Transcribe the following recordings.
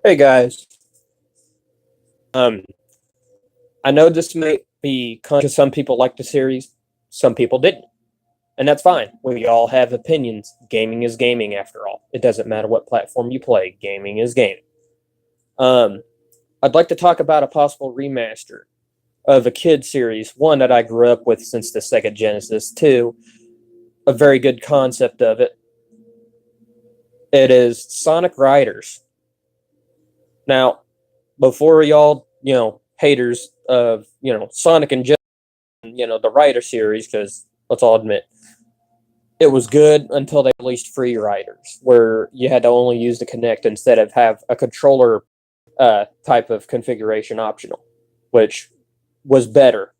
Hey guys, um, I know this may be conscious. Some people like the series, some people didn't, and that's fine. We all have opinions. Gaming is gaming, after all. It doesn't matter what platform you play. Gaming is gaming. Um, I'd like to talk about a possible remaster of a kid series, one that I grew up with since the Sega Genesis. Two, a very good concept of it. It is Sonic Riders. Now, before y'all, haters of Sonic and the Rider series, because let's all admit it was good until they released free riders, where you had to only use the Kinect instead of have a controller type of configuration optional, which was better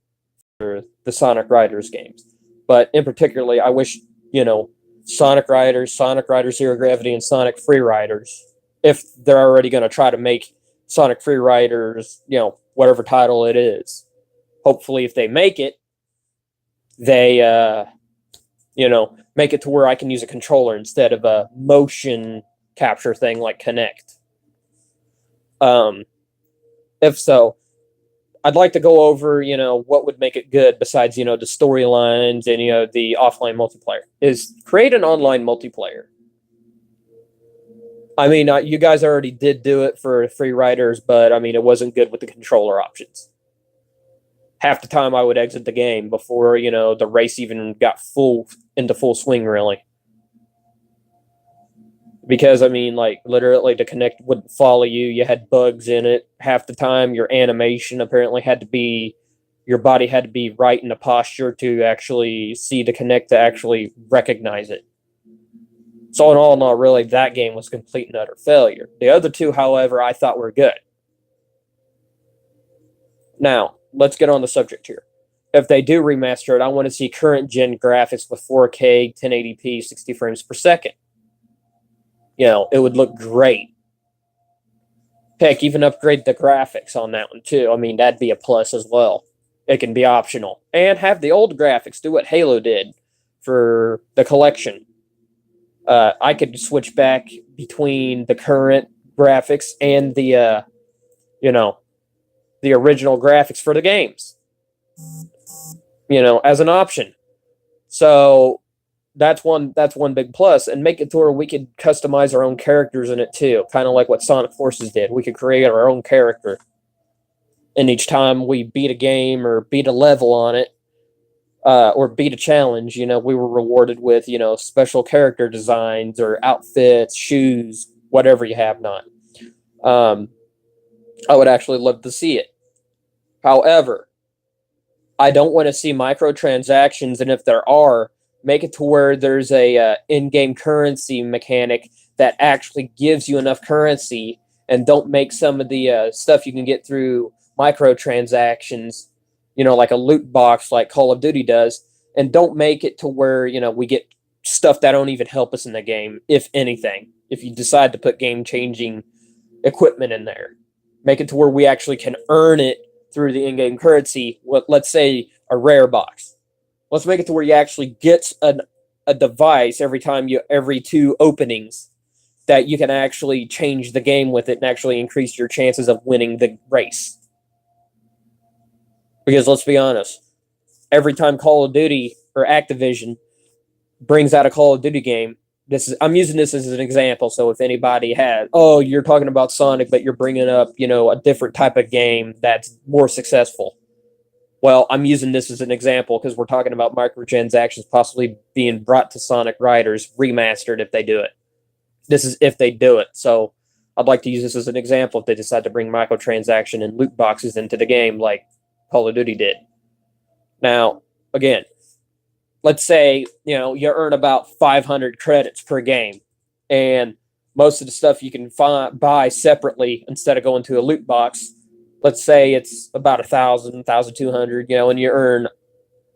for the Sonic Riders games. But in particularly, I wish Sonic Riders Zero Gravity, and Sonic Free Riders, if they're already going to try to make Sonic Free Riders, whatever title it is. Hopefully, if they make it, they make it to where I can use a controller instead of a motion capture thing like Kinect. Um, if so, I'd like to go over, what would make it good besides, the storylines and, the offline multiplayer is create an online multiplayer. I mean, you guys already did do it for free riders, but I mean, it wasn't good with the controller options. Half the time I would exit the game before, the race even got into full swing, really. Because I mean, like literally, the Kinect wouldn't follow you. You had bugs in it. Half the time, your animation apparently had to be, your body had to be right in the posture to actually see the Kinect to actually recognize it. So in all, really, that game was complete and utter failure. The other two, however, I thought were good. Now, let's get on the subject here. If they do remaster it, I want to see current gen graphics with 4K, 1080p, 60 frames per second. It would look great. Heck, even upgrade the graphics on that one too. I mean, that'd be a plus as well. It can be optional. And have the old graphics do what Halo did for the collection. I could switch back between the current graphics and the original graphics for the games. As an option. So that's one big plus, and make it to where we could customize our own characters in it too, kind of like what Sonic Forces did. We could create our own character, and each time we beat a game or beat a level on it, or beat a challenge, we were rewarded with special character designs or outfits, shoes, whatever you have not. Um, I would actually love to see it. However, I don't want to see microtransactions, and if there are, make it to where there's a in-game currency mechanic that actually gives you enough currency, and don't make some of the stuff you can get through microtransactions, like a loot box like Call of Duty does, and don't make it to where we get stuff that don't even help us in the game, if anything. If you decide to put game-changing equipment in there, make it to where we actually can earn it through the in-game currency. Let's say a rare box. Let's make it to where you actually get a device every two openings that you can actually change the game with it and actually increase your chances of winning the race. Because let's be honest, every time Call of Duty or Activision brings out a Call of Duty game, I'm using this as an example. So if anybody has, oh, you're talking about Sonic, but you're bringing up, a different type of game that's more successful. Well, I'm using this as an example because we're talking about microtransactions possibly being brought to Sonic Riders remastered if they do it. This is if they do it. So I'd like to use this as an example if they decide to bring microtransaction and loot boxes into the game like Call of Duty did. Now, again, let's say, you earn about 500 credits per game, and most of the stuff you can buy separately instead of going to a loot box. Let's say it's about 1,000, 1,200, and you earn,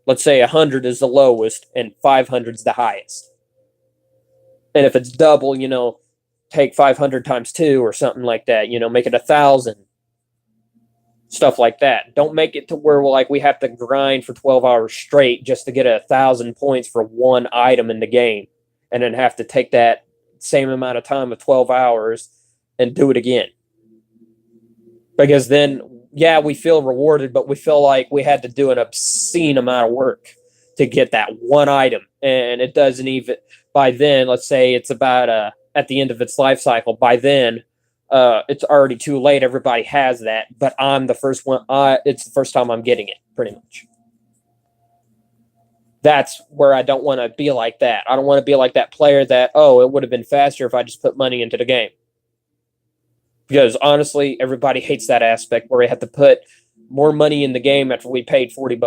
let's say 100 is the lowest and 500 is the highest. And if it's double, take 500 times 2 or something like that, make it 1,000. Stuff like that. Don't make it to where we have to grind for 12 hours straight just to get 1,000 points for one item in the game, and then have to take that same amount of time of 12 hours and do it again. Because then, yeah, we feel rewarded, but we feel like we had to do an obscene amount of work to get that one item. And it doesn't even, by then, let's say it's about at the end of its life cycle, by then, it's already too late. Everybody has that, but I'm the first one. It's the first time I'm getting it, pretty much. That's where I don't want to be like that. I don't want to be like that player that, oh, it would have been faster if I just put money into the game. Because honestly, everybody hates that aspect where we have to put more money in the game after we paid $40.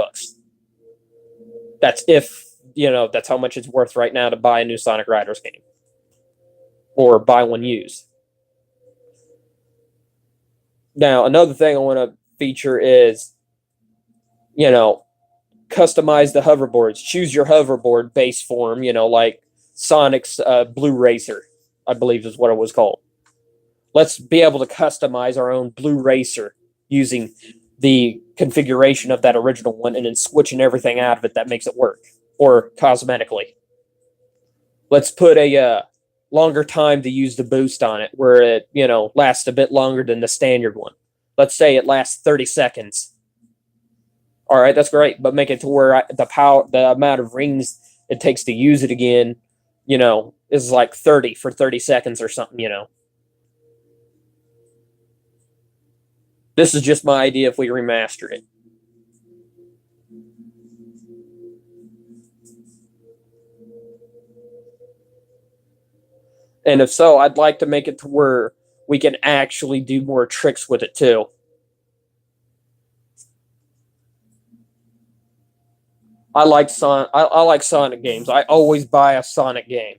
That's if, that's how much it's worth right now to buy a new Sonic Riders game. Or buy one used. Now, another thing I want to feature is, customize the hoverboards. Choose your hoverboard base form, like Sonic's Blue Racer, I believe is what it was called. Let's be able to customize our own Blue Racer using the configuration of that original one and then switching everything out of it that makes it work, or cosmetically. Let's put a longer time to use the boost on it, where it, lasts a bit longer than the standard one. Let's say it lasts 30 seconds. All right, that's great, but make it to where the amount of rings it takes to use it again, is like 30 for 30 seconds or something, This is just my idea if we remaster it. And if so, I'd like to make it to where we can actually do more tricks with it too. I like Sonic games. I always buy a Sonic game.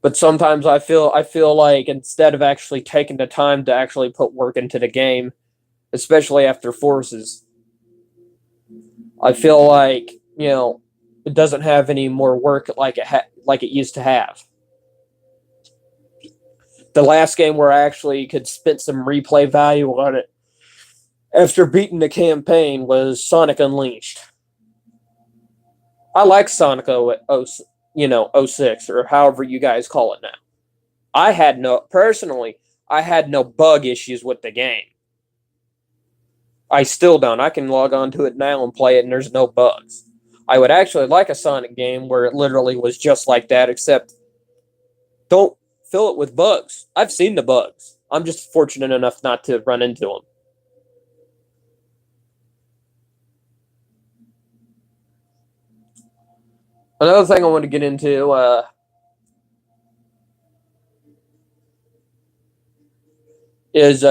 But sometimes I feel like instead of actually taking the time to actually put work into the game, especially after Forces, I feel like, it doesn't have any more work like it used to have. The last game where I actually could spend some replay value on it after beating the campaign was Sonic Unleashed. I like Sonic 06 or however you guys call it now. I had no bug issues with the game. I still don't. I can log on to it now and play it and there's no bugs. I would actually like a Sonic game where it literally was just like that, except don't fill it with bugs. I've seen the bugs. I'm just fortunate enough not to run into them. Another thing I want to get into is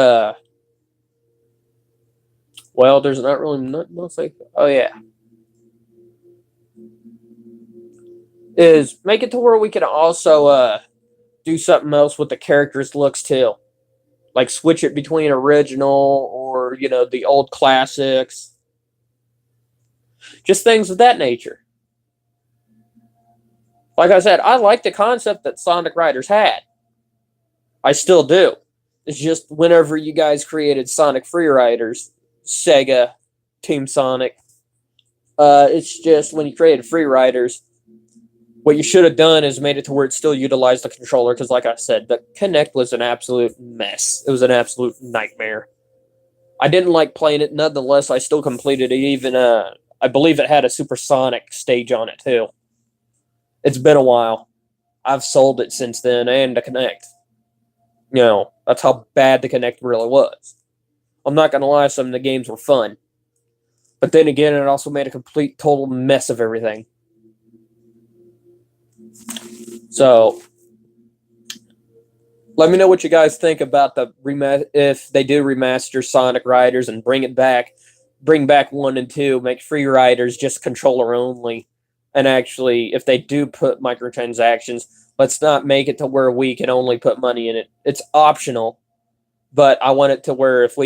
well, there's not really nothing. Oh yeah, is make it to where we can also do something else with the characters' looks too, like switch it between original or the old classics, just things of that nature. Like I said, I like the concept that Sonic Riders had. I still do. It's just whenever you guys created Sonic Free Riders, Sega, Team Sonic, it's just when you created Free Riders, what you should have done is made it to where it still utilized the controller, because like I said, the Kinect was an absolute mess. It was an absolute nightmare. I didn't like playing it. Nonetheless, I still completed it. Even, I believe it had a Supersonic stage on it, too. It's been a while. I've sold it since then, and the Kinect. That's how bad the Kinect really was. I'm not going to lie, some of the games were fun. But then again, it also made a complete, total mess of everything. So, let me know what you guys think about if they do remaster Sonic Riders and bring back 1 and 2, make Free Riders just controller only. And actually, if they do put microtransactions, let's not make it to where we can only put money in it. It's optional, but I want it to where if we